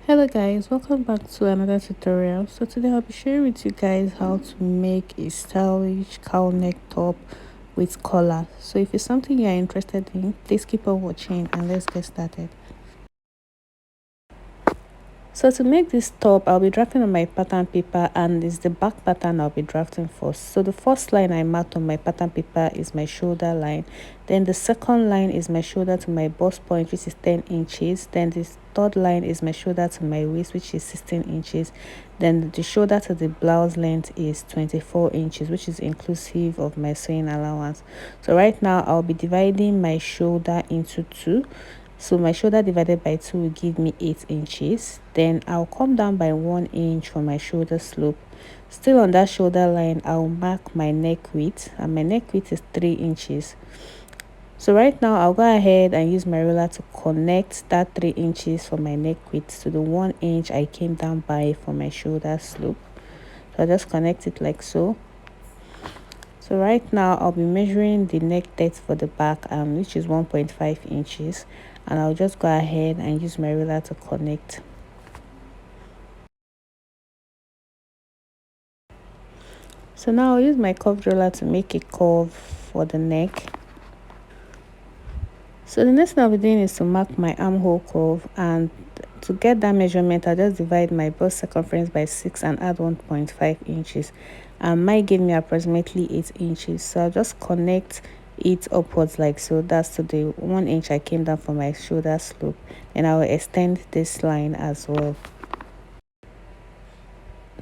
Hello guys, welcome back to another tutorial. So today I'll be sharing with you guys how to make a stylish cowl neck top with collar. So if it's something you're interested in, please keep on watching and let's get started. So to make this top, I'll be drafting on my pattern paper, and it's the back pattern I'll be drafting first. So the first line I marked on my pattern paper is my shoulder line. Then the second line is my shoulder to my bust point, which is 10 inches. Then this third line is my shoulder to my waist, which is 16 inches. Then the shoulder to the blouse length is 24 inches, which is inclusive of my sewing allowance. So right now I'll be dividing my shoulder into two. So my shoulder divided by 2 will give me 8 inches. Then I'll come down by 1 inch for my shoulder slope. Still on that shoulder line, I'll mark my neck width, and my neck width is 3 inches. So right now I'll go ahead and use my ruler to connect that 3 inches for my neck width to the 1 inch I came down by for my shoulder slope. So I'll just connect it like so. So right now I'll be measuring the neck depth for the back, which is 1.5 inches, and I'll just go ahead and use my ruler to connect. So now I'll use my curved ruler to make a curve for the neck. So the next thing I'll be doing is to mark my armhole curve, and to get that measurement I'll just divide my bust circumference by 6 and add 1.5 inches, and mine gave me approximately 8 inches. So I'll just connect it upwards like so. That's to the 1 inch I came down for my shoulder slope. And I will extend this line as well.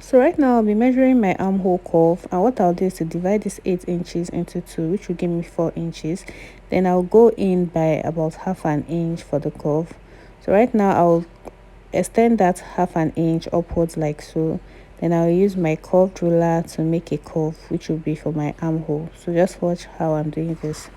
So right now I'll be measuring my armhole curve, and what I'll do is to divide this 8 inches into 2, which will give me 4 inches. Then I'll go in by about half an inch for the curve. So right now I'll extend that half an inch upwards like so. Then I'll use my curved ruler to make a curve, which will be for my armhole. So just watch how I'm doing this.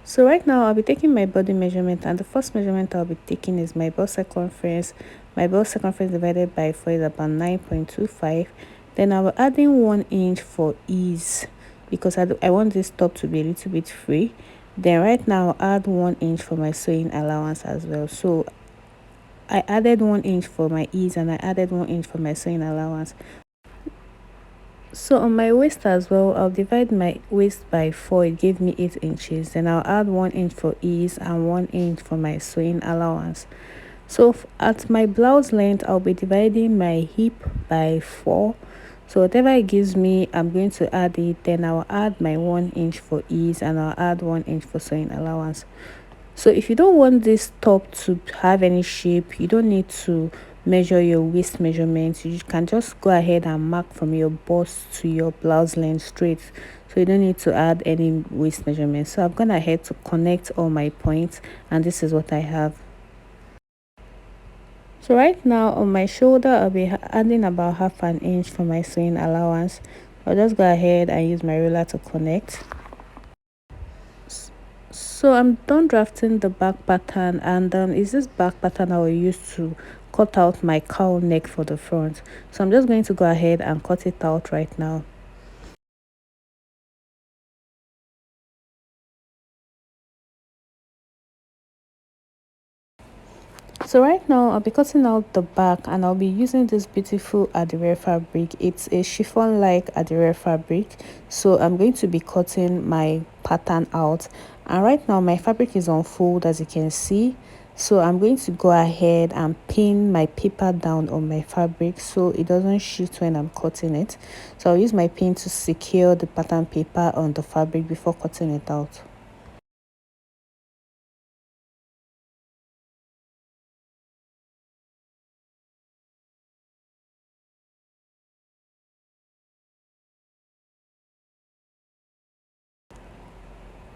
So right now I'll be taking my body measurement, and the first measurement I'll be taking is my bust circumference. My bust circumference divided by 4 is about 9.25. Then I'll be adding 1 inch for ease, because I want this top to be a little bit free. Then right now I'll add 1 inch for my sewing allowance as well. So I added 1 inch for my ease, and I added 1 inch for my sewing allowance. So on my waist as well, I'll divide my waist by 4. It gave me 8 inches. Then I'll add 1 inch for ease and 1 inch for my sewing allowance. So at my blouse length, I'll be dividing my hip by 4. So whatever it gives me, I'm going to add it. Then I'll add my 1 inch for ease, and I'll add 1 inch for sewing allowance. So if you don't want this top to have any shape, you don't need to measure your waist measurements. You can just go ahead and mark from your bust to your blouse length straight, so you don't need to add any waist measurements. So I've gone ahead to connect all my points, and this is what I have. So right now on my shoulder, I'll be adding about half an inch for my sewing allowance. I'll just go ahead and use my ruler to connect. So I'm done drafting the back pattern, and is this back pattern I will use to cut out my cowl neck for the front. So I'm just going to go ahead and cut it out right now. So right now I'll be cutting out the back, and I'll be using this beautiful Adire fabric. It's a chiffon like Adire fabric. So I'm going to be cutting my pattern out, and right now my fabric is on fold, as you can see. So I'm going to go ahead and pin my paper down on my fabric so it doesn't shift when I'm cutting it. So I'll use my pin to secure the pattern paper on the fabric before cutting it out.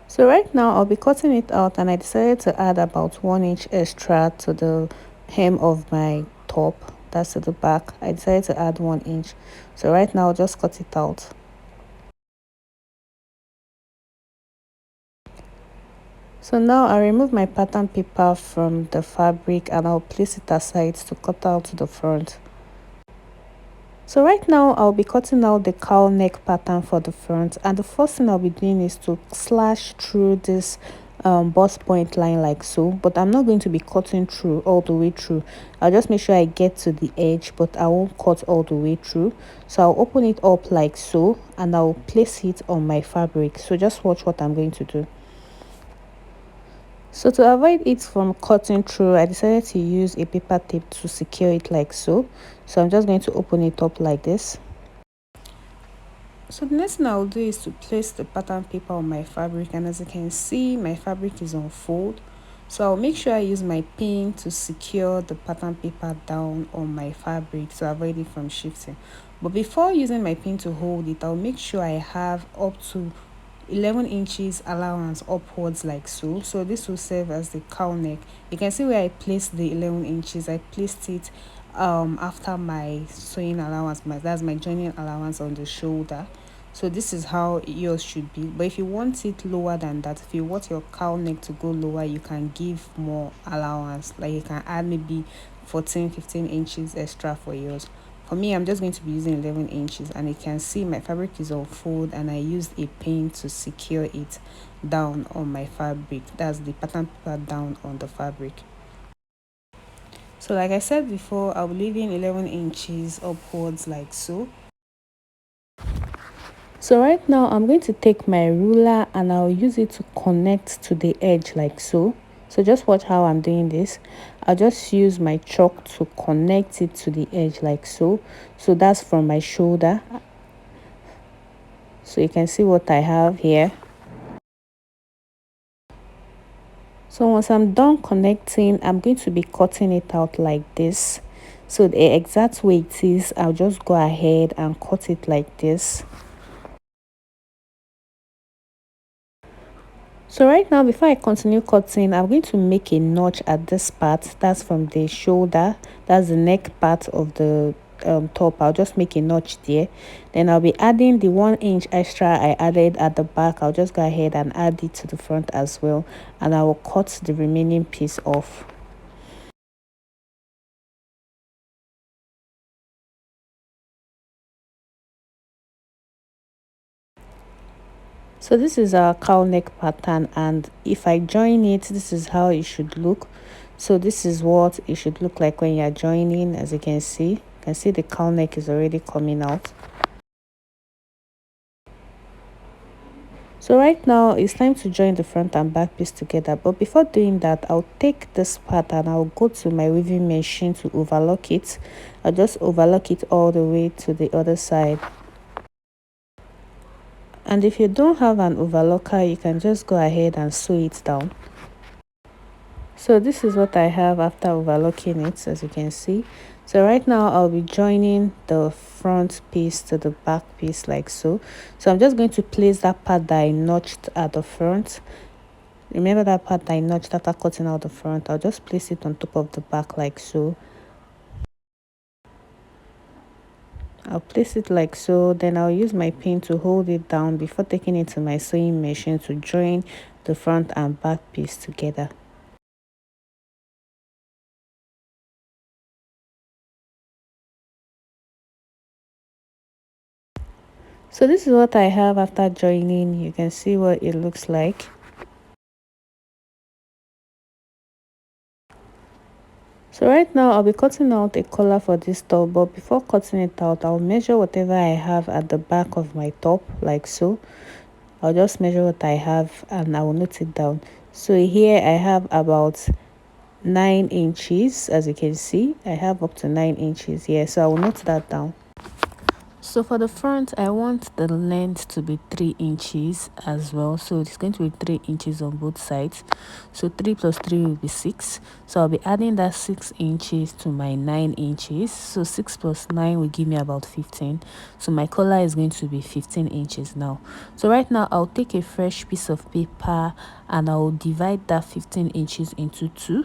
So right now I'll be cutting it out, and I decided to add about 1 inch extra to the hem of my top. That's to the back. I decided to add 1 inch. So right now I'll just cut it out. So now I remove my pattern paper from the fabric, and I'll place it aside to cut out the front. So right now I'll be cutting out the cowl neck pattern for the front, and the first thing I'll be doing is to slash through this bust point line like so, but I'm not going to be cutting through all the way through. I'll just make sure I get to the edge, but I won't cut all the way through. So I'll open it up like so, and I'll place it on my fabric. So just watch what I'm going to do. So to avoid it from cutting through, I decided to use a paper tape to secure it like so. So I'm just going to open it up like this. So the next thing I'll do is to place the pattern paper on my fabric, and as you can see, my fabric is on fold. So I'll make sure I use my pin to secure the pattern paper down on my fabric to avoid it from shifting. But before using my pin to hold it, I'll make sure I have up to 11 inches allowance upwards like so. So this will serve as the cowl neck. You can see where I placed the 11 inches. I placed it after my sewing allowance, that's my joining allowance on the shoulder. So this is how yours should be. But if you want it lower than that, if you want your cowl neck to go lower, you can give more allowance, like you can add maybe 14-15 inches extra for yours. For me, I'm just going to be using 11 inches, and you can see my fabric is on fold, and I used a pin to secure it down on my fabric. That's the pattern paper down on the fabric. So like I said before, I'll be leaving 11 inches upwards like so. So right now I'm going to take my ruler and I'll use it to connect to the edge like so. So just watch how I'm doing this. I'll just use my chalk to connect it to the edge like so. So that's from my shoulder. So you can see what I have here. So once I'm done connecting, I'm going to be cutting it out like this. So the exact way it is, I'll just go ahead and cut it like this. So right now, before I continue cutting, I'm going to make a notch at this part. That's from the shoulder. That's the neck part of the top. I'll just make a notch there. Then I'll be adding the 1 inch extra I added at the back. I'll just go ahead and add it to the front as well. And I will cut the remaining piece off. So this is our cowl neck pattern, and if I join it, this is how it should look. So this is what it should look like when you're joining. As you can see the cowl neck is already coming out. So right now it's time to join the front and back piece together, but before doing that, I'll take this part and I'll go to my weaving machine to overlock it. I'll just overlock it all the way to the other side. And if you don't have an overlocker, you can just go ahead and sew it down. So this is what I have after overlocking it, as you can see. So right now I'll be joining the front piece to the back piece like so. So I'm just going to place that part that I notched at the front. Remember that part that I notched after cutting out the front? I'll just place it on top of the back like so. I'll place it like so, then I'll use my pin to hold it down before taking it to my sewing machine to join the front and back piece together. So this is what I have after joining. You can see what it looks like. So right now I'll be cutting out a collar for this top, but before cutting it out, I'll measure whatever I have at the back of my top like so. I'll just measure what I have and I will note it down. So here I have about 9 inches. As you can see, I have up to 9 inches here, so I will note that down. So for the front, I want the length to be 3 inches as well. So it's going to be 3 inches on both sides. So 3 plus 3 will be 6. So I'll be adding that 6 inches to my 9 inches. So 6 plus 9 will give me about 15. So my collar is going to be 15 inches now. So right now, I'll take a fresh piece of paper and I'll divide that 15 inches into 2.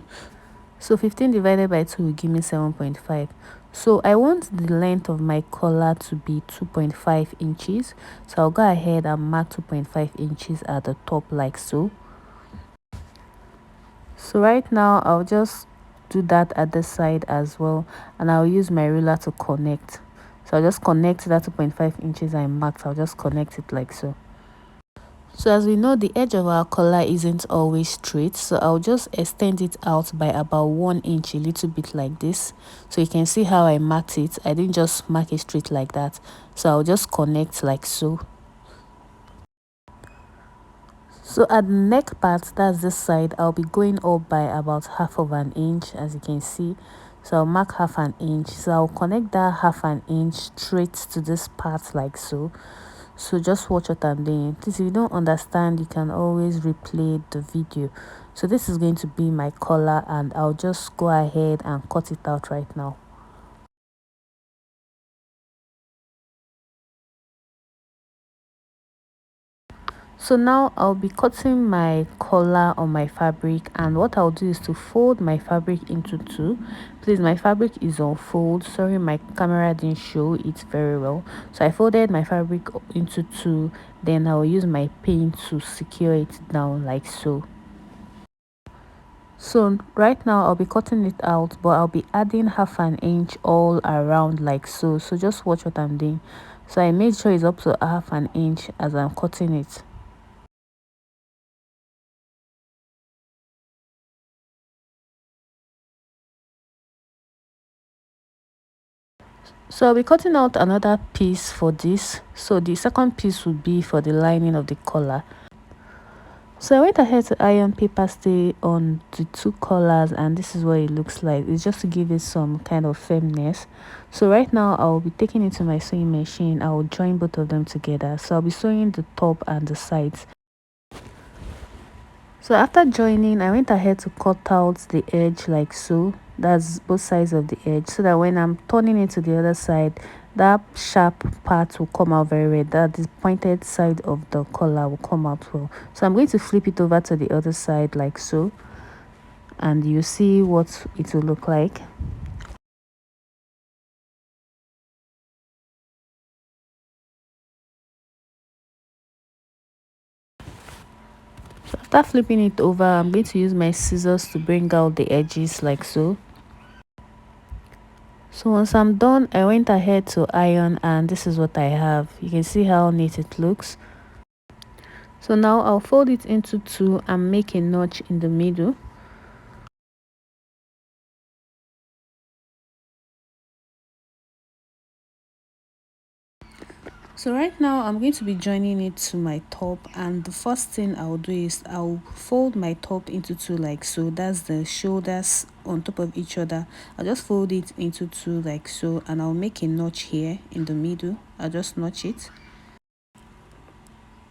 So 15 divided by 2 will give me 7.5. So I want the length of my collar to be 2.5 inches. So I'll go ahead and mark 2.5 inches at the top like so. So right now I'll just do that at the side as well, and I'll use my ruler to connect. So I'll just connect that 2.5 inches I marked. I'll just connect it like so. So as we know, the edge of our collar isn't always straight, so I'll just extend it out by about 1 inch, a little bit like this. So you can see how I marked it. I didn't just mark it straight like that, so I'll just connect like so. So at the neck part, that's this side, I'll be going up by about half of an inch, as you can see. So I'll mark half an inch, so I'll connect that half an inch straight to this part like so. So just watch what I'm doing. Please, if you don't understand, you can always replay the video. So this is going to be my collar, and I'll just go ahead and cut it out right now. So now I'll be cutting my collar on my fabric, and what I'll do is to fold my fabric into two. Please, my fabric is on fold. Sorry, my camera didn't show it very well. So I folded my fabric into two, then I'll use my pin to secure it down like so. So right now I'll be cutting it out, but I'll be adding half an inch all around like so. So just watch what I'm doing. So I made sure it's up to half an inch as I'm cutting it. So I'll be cutting out another piece for this. So the second piece will be for the lining of the collar. So I went ahead to iron paper stay on the two collars, and this is what it looks like. It's just to give it some kind of firmness. So right now I'll be taking it to my sewing machine. I'll join both of them together. So I'll be sewing the top and the sides. So after joining, I went ahead to cut out the edge like so. That's both sides of the edge, so that when I'm turning it to the other side, that sharp part will come out very well. That the pointed side of the collar will come out well. So I'm going to flip it over to the other side like so, and you see what it will look like. So after flipping it over, I'm going to use my scissors to bring out the edges like so. So once I'm done, I went ahead to iron, and this is what I have. You can see how neat it looks. So now I'll fold it into two and make a notch in the middle. So right now I'm going to be joining it to my top, and the first thing I'll do is I'll fold my top into two like so. That's the shoulders on top of each other. I'll just fold it into two like so, and I'll make a notch here in the middle. I'll just notch it.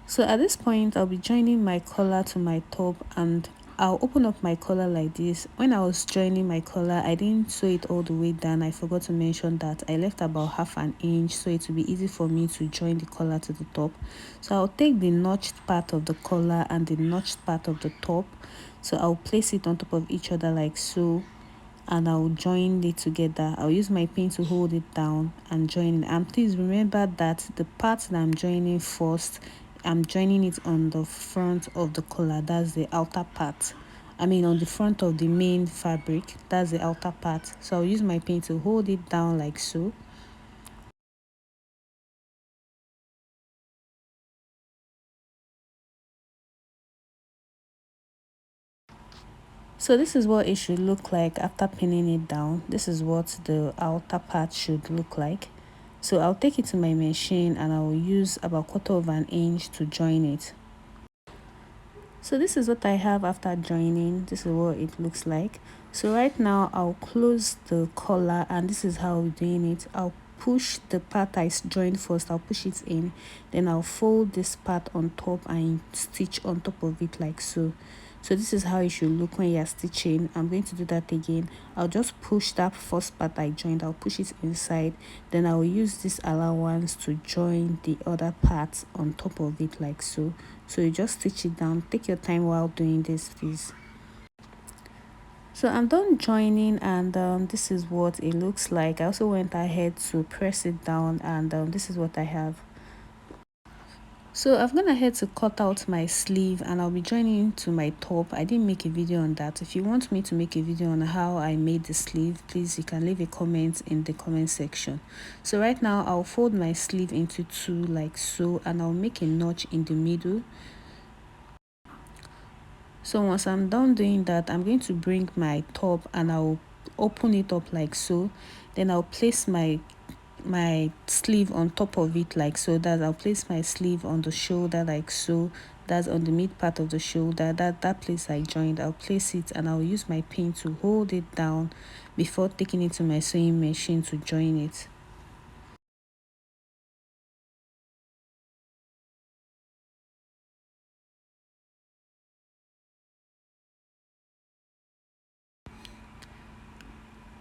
So at this point, I'll be joining my collar to my top, and I'll open up my collar like this. When I was joining my collar, I didn't sew it all the way down. I forgot to mention that. I left about half an inch, so it will be easy for me to join the collar to the top. So I'll take the notched part of the collar and the notched part of the top. So I'll place it on top of each other like so, and I'll join it together. I'll use my pin to hold it down and join it. And please remember that the part that I'm joining first, I'm joining it on the front of the collar. That's the outer part. I mean on the front of the main fabric. That's the outer part. So I'll use my pin to hold it down like so. So this is what it should look like after pinning it down. This is what the outer part should look like. So I'll take it to my machine, and I will use about 1/4 of an inch to join it. So this is what I have after joining. This is what it looks like. So right now I'll close the collar, and this is how we're doing it. I'll push the part I joined first. I'll push it in, then I'll fold this part on top and stitch on top of it like so. So this is how it should look when you're stitching. I'm going to do that again. I'll just push that first part I joined. I'll push it inside, then I'll use this allowance to join the other parts on top of it like so. So you just stitch it down. Take your time while doing this, please. So I'm done joining, and this is what it looks like. I also went ahead to press it down, and this is what I have. So I've gone ahead to cut out my sleeve, and I'll be joining to my top. I didn't make a video on that. If you want me to make a video on how I made the sleeve, please, you can leave a comment in the comment section. So right now I'll fold my sleeve into two like so, and I'll make a notch in the middle. So once I'm done doing that, I'm going to bring my top and I'll open it up like so. Then I'll place my sleeve on top of it like so. That I'll place my sleeve on the shoulder like so. That's on the mid part of the shoulder. That place I joined, I'll place it and I'll use my pin to hold it down before taking it to my sewing machine to join it.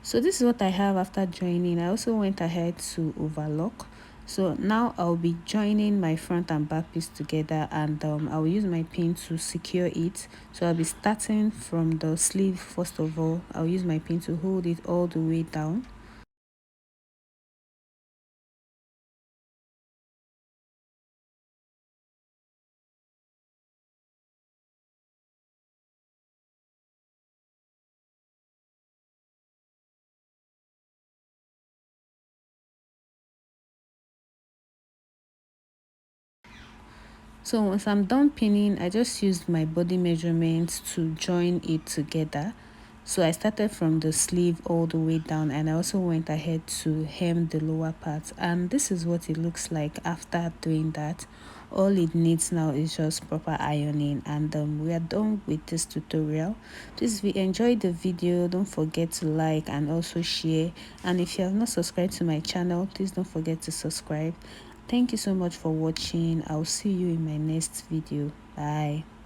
So this is what I have after joining. I also went ahead to overlock. So now I'll be joining my front and back piece together, and I'll use my pin to secure it. So I'll be starting from the sleeve. First of all, I'll use my pin to hold it all the way down. So once I'm done pinning, I just used my body measurements to join it together. So I started from the sleeve all the way down, and I also went ahead to hem the lower part, and this is what it looks like after doing that. All it needs now is just proper ironing, and we are done with this tutorial. Please, if you enjoyed the video, don't forget to like and also share, and if you have not subscribed to my channel, please don't forget to subscribe. Thank you so much for watching. I'll see you in my next video. Bye.